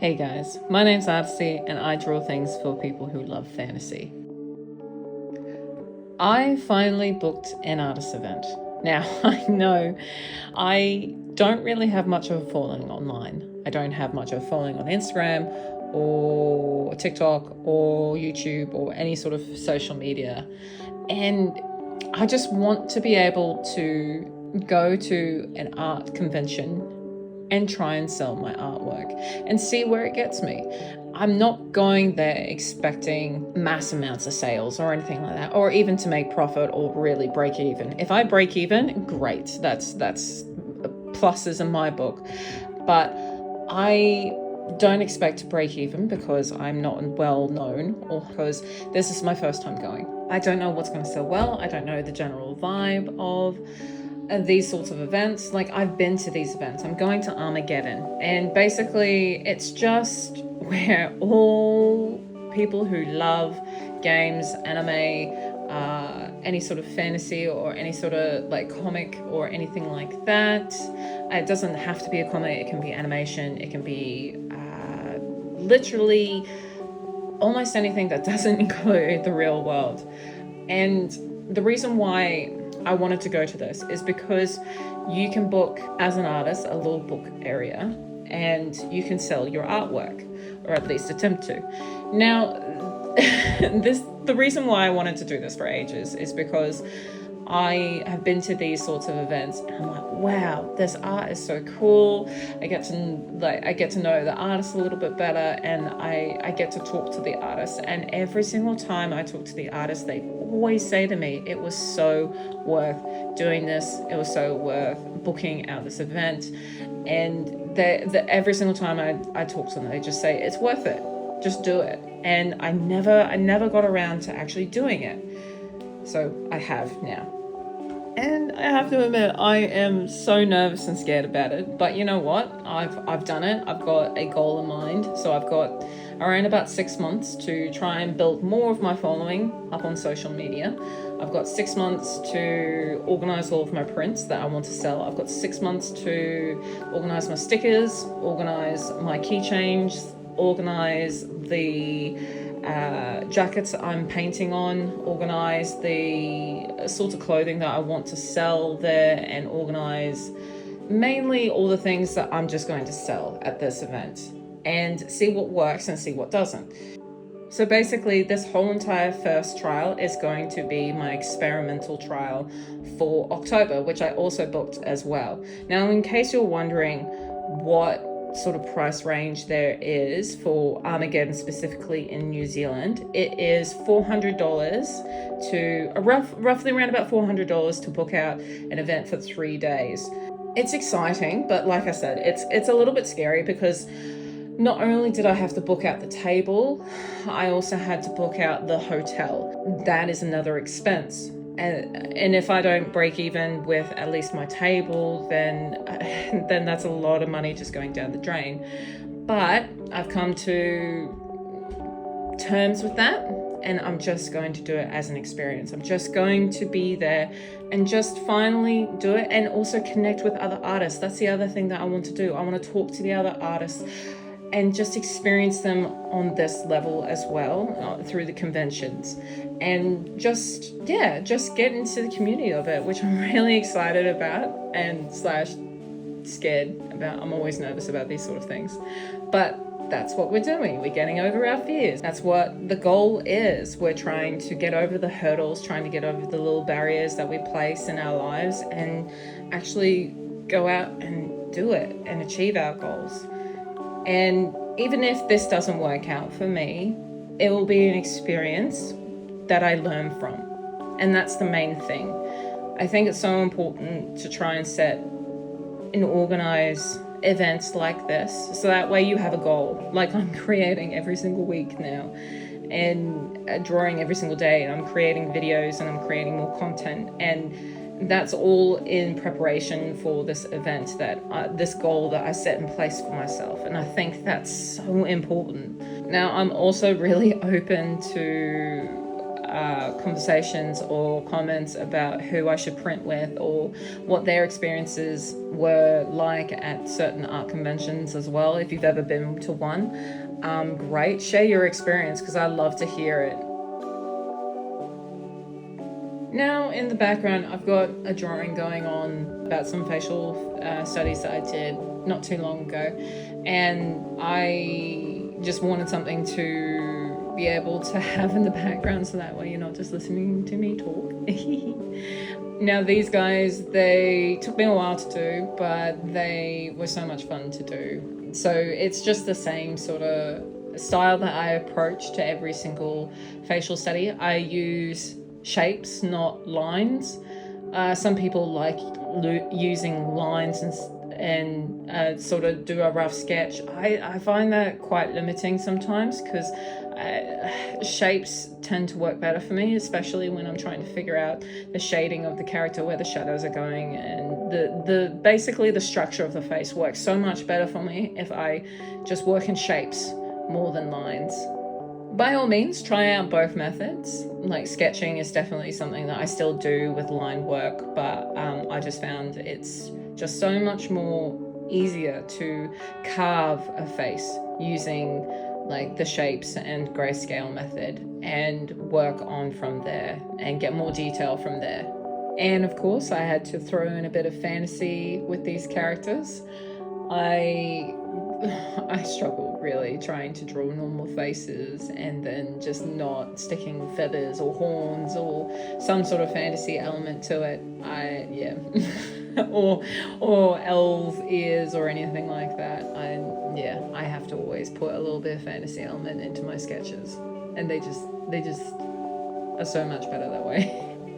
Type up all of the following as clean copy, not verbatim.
Hey guys, my name's Artsy and I draw things for people who love fantasy. I finally booked an artist event. Now, I know I don't really have much of a following online. I don't have much of a following on Instagram or TikTok or YouTube or any sort of social media. And I just want to be able to go to an art convention and try and sell my artwork and see where it gets me. I'm not going there expecting mass amounts of sales or anything like that, or even to make profit or really break even. If I break even, great. That's pluses in my book. But I don't expect to break even because I'm not well known or because this is my first time going. I don't know what's going to sell well. I don't know the general vibe of these sorts of events. Like, I've been to these events. I'm going to Armageddon, and basically it's just where all people who love games, anime, any sort of fantasy or any sort of like comic or anything like that. It doesn't have to be a comic. It can be animation. It can be literally almost anything that doesn't include the real world. And the reason why I wanted to go to this is because you can book as an artist a little book area and you can sell your artwork, or at least attempt to. Now, the reason why I wanted to do this for ages is because I have been to these sorts of events and I'm like, wow, this art is so cool. I get to know the artist a little bit better, and I get to talk to the artist. And every single time I talk to the artist, they always say to me, it was so worth doing this. It was so worth booking out this event. And every single time I talk to them, they just say, it's worth it. Just do it. And I never got around to actually doing it. So I have now. And I have to admit, I am so nervous and scared about it. But you know what? I've done it. I've got a goal in mind. So I've got around about 6 months to try and build more of my following up on social media. I've got 6 months to organize all of my prints that I want to sell. I've got 6 months to organize my stickers, organize my keychains, organize the jackets I'm painting on, organize the sorts of clothing that I want to sell there, and organize mainly all the things that I'm just going to sell at this event, and see what works and see what doesn't. So basically, this whole entire first trial is going to be my experimental trial for October, which I also booked as well. Now, in case you're wondering what sort of price range there is for Armageddon specifically in New Zealand, it is $400 to roughly around about $400 to book out an event for 3 days. It's exciting, but like I said, it's a little bit scary because not only did I have to book out the table, I also had to book out the hotel. That is another expense. And if I don't break even with at least my table, then that's a lot of money just going down the drain. But I've come to terms with that, and I'm just going to do it as an experience. I'm just going to be there and just finally do it, and also connect with other artists. That's the other thing that I want to do. I want to talk to the other artists and just experience them on this level as well, through the conventions, and just get into the community of it, which I'm really excited about and / scared about. I'm always nervous about these sort of things, but that's what we're doing. We're getting over our fears. That's what the goal is. We're trying to get over the hurdles, trying to get over the little barriers that we place in our lives, and actually go out and do it and achieve our goals. And even if this doesn't work out for me, it will be an experience that I learn from. And that's the main thing. I think it's so important to try and set and organize events like this, so that way you have a goal. Like, I'm creating every single week now, and drawing every single day, and I'm creating videos, and I'm creating more content, and that's all in preparation for this event, this goal that I set in place for myself. And I think that's so important. Now, I'm also really open to conversations or comments about who I should print with, or what their experiences were like at certain art conventions as well. If you've ever been to one, great, share your experience, because I love to hear it. Now in the background, I've got a drawing going on about some facial studies that I did not too long ago, and I just wanted something to be able to have in the background, so that way you're not just listening to me talk. Now these guys, they took me a while to do, but they were so much fun to do. So it's just the same sort of style that I approach to every single facial study. I use shapes, not lines. Some people like using lines and sort of do a rough sketch. I find that quite limiting sometimes, because shapes tend to work better for me, especially when I'm trying to figure out the shading of the character, where the shadows are going, and the basically the structure of the face works so much better for me if I just work in shapes more than lines. By all means, try out both methods. Like, sketching is definitely something that I still do with line work, but I just found it's just so much more easier to carve a face using like the shapes and grayscale method, and work on from there and get more detail from there. And of course, I had to throw in a bit of fantasy with these characters. I struggle really trying to draw normal faces and then just not sticking feathers or horns or some sort of fantasy element to it. or elves' ears or anything like that. I have to always put a little bit of fantasy element into my sketches, and they just are so much better that way,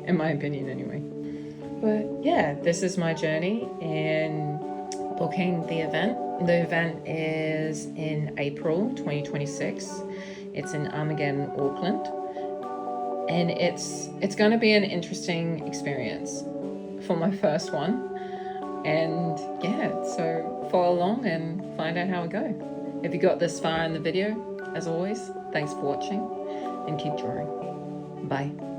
in my opinion anyway. But yeah, this is my journey in booking the event. The event is in April 2026. It's in Armageddon, Auckland, and it's going to be an interesting experience for my first one. And yeah, so follow along and find out how it goes. If you got this far in the video, as always, thanks for watching, and keep drawing. Bye.